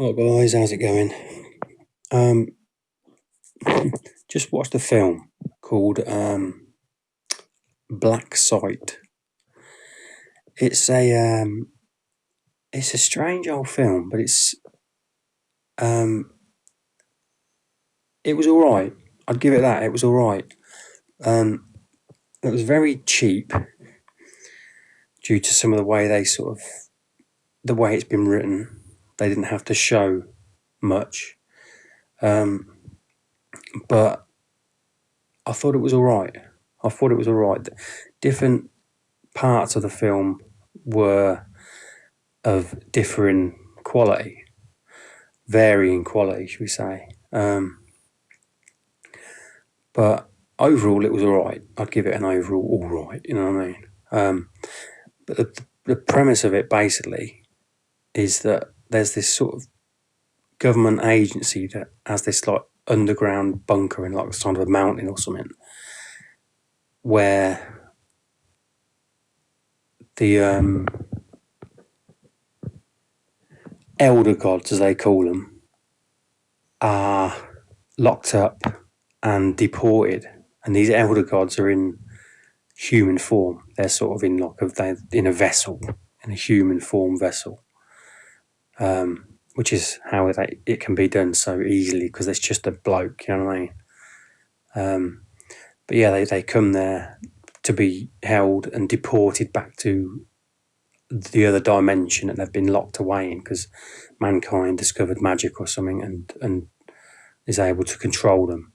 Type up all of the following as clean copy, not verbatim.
Hi guys, how's it going? Um, just watched a film called Black Sight. It's a strange old film, but um, it was all right. I'd give it that. It was all right. Um, it was very cheap due to some of the way the way it's been written. They didn't have to show much, um, but I thought it was all right. I thought it was all right. Different parts of the film were of differing quality, varying quality, should we say. But overall, it was all right. I'd give it an overall all right, you know what I mean? But the premise of it basically is that there's this sort of government agency that has this like underground bunker in like the side of a mountain or something, where the elder gods, as they call them, are locked up and deported. And these elder gods are in human form. They're sort of in a vessel, in a human form vessel, which is how it can be done so easily because it's just a bloke, you know what I mean? But yeah, they come there to be held and deported back to the other dimension that they've been locked away in because mankind discovered magic or something and is able to control them.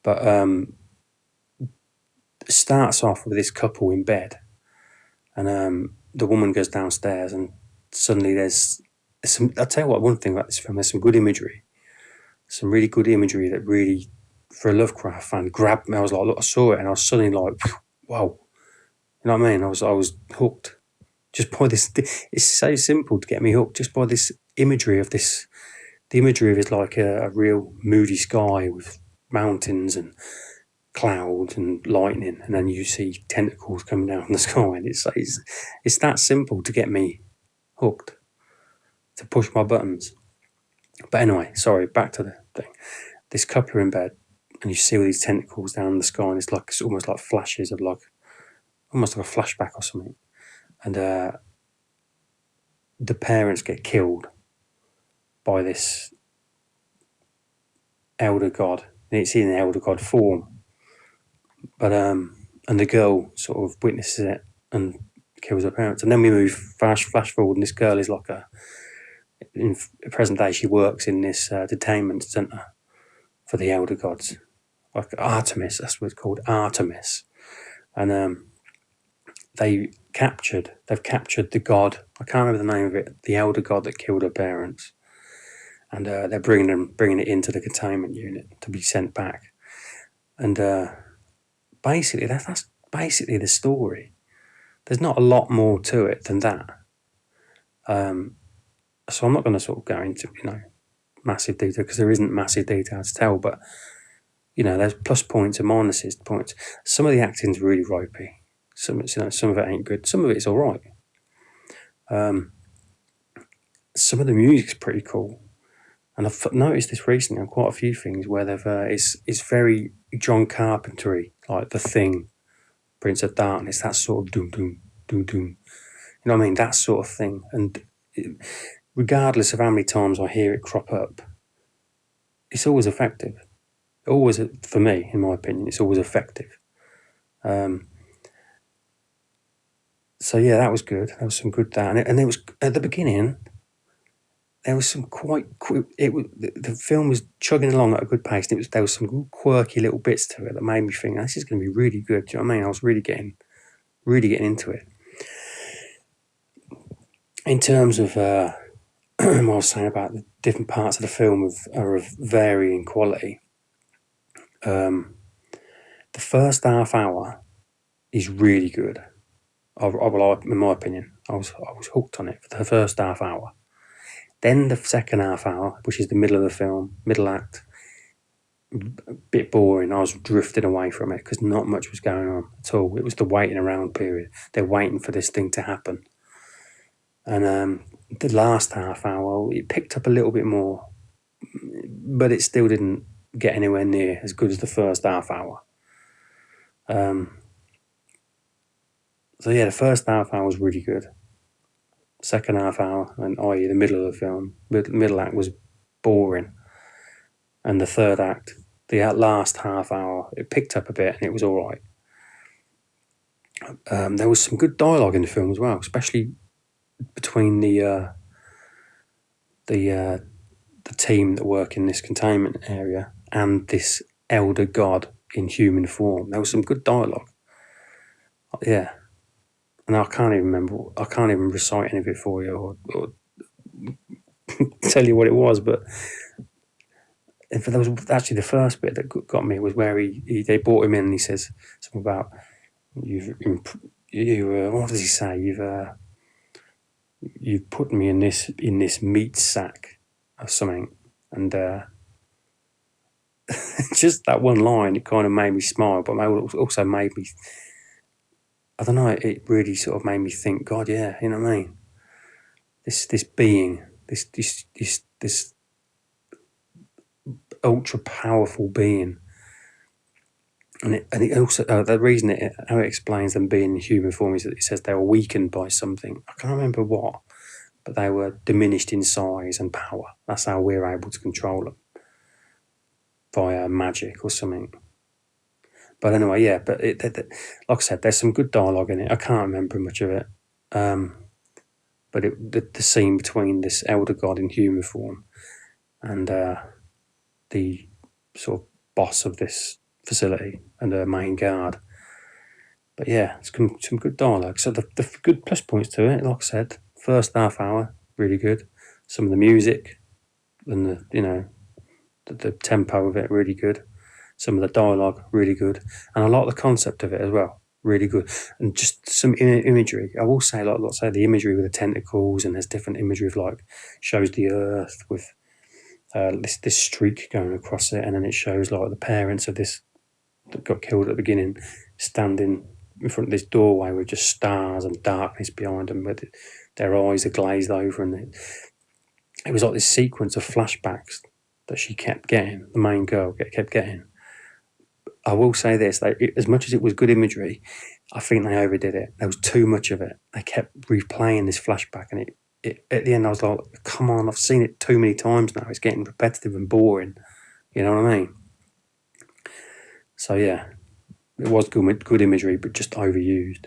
But it starts off with this couple in bed, and the woman goes downstairs, and suddenly there's some. I'll tell you what. One thing about this film, there's some good imagery, some really good imagery that really, for a Lovecraft fan, grabbed me. I was like, look, I saw it, and I was suddenly like, whoa, you know what I mean? I was hooked just by this. It's so simple to get me hooked just by this imagery of this. The imagery of it is like a real moody sky with mountains and clouds and lightning, and then you see tentacles coming down from the sky, and it's that simple to get me hooked, to push my buttons. But anyway, sorry, back to the thing. This couple are in bed, and you see all these tentacles down the sky, and it's almost like flashes of almost like a flashback or something. And the parents get killed by this elder god. And it's in elder god form. But and the girl sort of witnesses it and kills her parents. And then we move flash forward, and this girl is like in present day, she works in this detainment centre for the elder gods, like Artemis. That's what it's called, Artemis. And they've captured the god. I can't remember the name of it. The elder god that killed her parents, and they're bringing it into the containment unit to be sent back. And basically, that's basically the story. There's not a lot more to it than that. So I'm not going to sort of go into massive detail because there isn't massive detail to tell. But there's plus points and minuses points. Some of the acting's really ropey. Some of it ain't good. Some of it's all right. Some of the music's pretty cool, and I've noticed this recently on quite a few things where they've it's very John Carpentry, like The Thing, Prince of Darkness, that sort of doom doom doom doom. You know what I mean? That sort of thing. And regardless of how many times I hear it crop up, it's always effective. Always, for me, in my opinion, it's always effective. So yeah, that was good. There was some good that, and there was at the beginning. There was some the film was chugging along at a good pace. And there was some quirky little bits to it that made me think this is going to be really good. Do you know what I mean? I was really getting into it. In terms of what I was saying about the different parts of the film are of varying quality. The first half hour is really good. In my opinion, I was hooked on it for the first half hour. Then the second half hour, which is the middle of the film, middle act, a bit boring. I was drifting away from it because not much was going on at all. It was the waiting around period. They're waiting for this thing to happen. And the last half hour, it picked up a little bit more, but it still didn't get anywhere near as good as the first half hour. So yeah, the first half hour was really good. Second half hour, and i.e. the middle of the film, middle act was boring. And the third act, the last half hour, it picked up a bit and it was all right. There was some good dialogue in the film as well, especially between the team that work in this containment area and this elder god in human form. There was some good dialogue. Yeah. And I can't even recite any of it for you or tell you what it was, but there was actually the first bit that got me was where they brought him in and he says something about what does he say? You've put me in this meat sack or something, and just that one line, it kind of made me smile, but it also made me, I don't know, it really sort of made me think, God, yeah, you know what I mean? This being, this ultra powerful being, and it also the reason how it explains them being in human form is that it says they were weakened by something. I can't remember what, but they were diminished in size and power. That's how we're able to control them, via magic or something. But anyway, yeah. But like I said, there's some good dialogue in it. I can't remember much of it. But the scene between this elder god in human form and the sort of boss of this facility and her main guard. But yeah, some good dialogue. So the good plus points to it, like I said, first half hour, really good. Some of the music and the tempo of it, really good. Some of the dialogue, really good. And I like the concept of it as well, really good. And just some imagery. I will say, like say, the imagery with the tentacles, and there's different imagery of like shows the earth with this streak going across it, and then it shows like the parents of this that got killed at the beginning standing in front of this doorway with just stars and darkness behind them, with their eyes are glazed over, and it was like this sequence of flashbacks that she kept getting, the main girl kept getting. I will say this, as much as it was good imagery, I think they overdid it. There was too much of it. They kept replaying this flashback, and it at the end I was like, come on, I've seen it too many times now. It's getting repetitive and boring. You know what I mean? So yeah, it was good imagery, but just overused.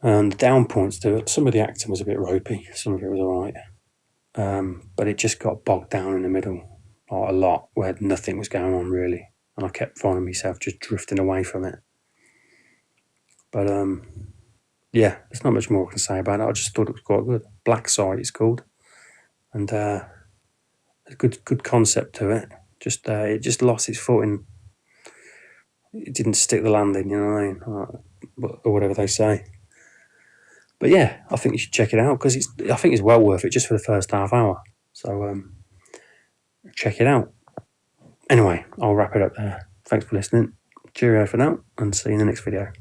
And the down points to it, some of the acting was a bit ropey, some of it was all right. But it just got bogged down in the middle, like a lot, where nothing was going on really. And I kept finding myself just drifting away from it. But yeah, there's not much more I can say about it. I just thought it was quite good. Black Site it's called, and a good concept to it. Just it just lost its footing. It didn't stick the landing, you know what I mean, or whatever they say. But yeah, I think you should check it out because I think it's well worth it just for the first half hour. So check it out. Anyway, I'll wrap it up there. Thanks for listening. Cheerio for now, and see you in the next video.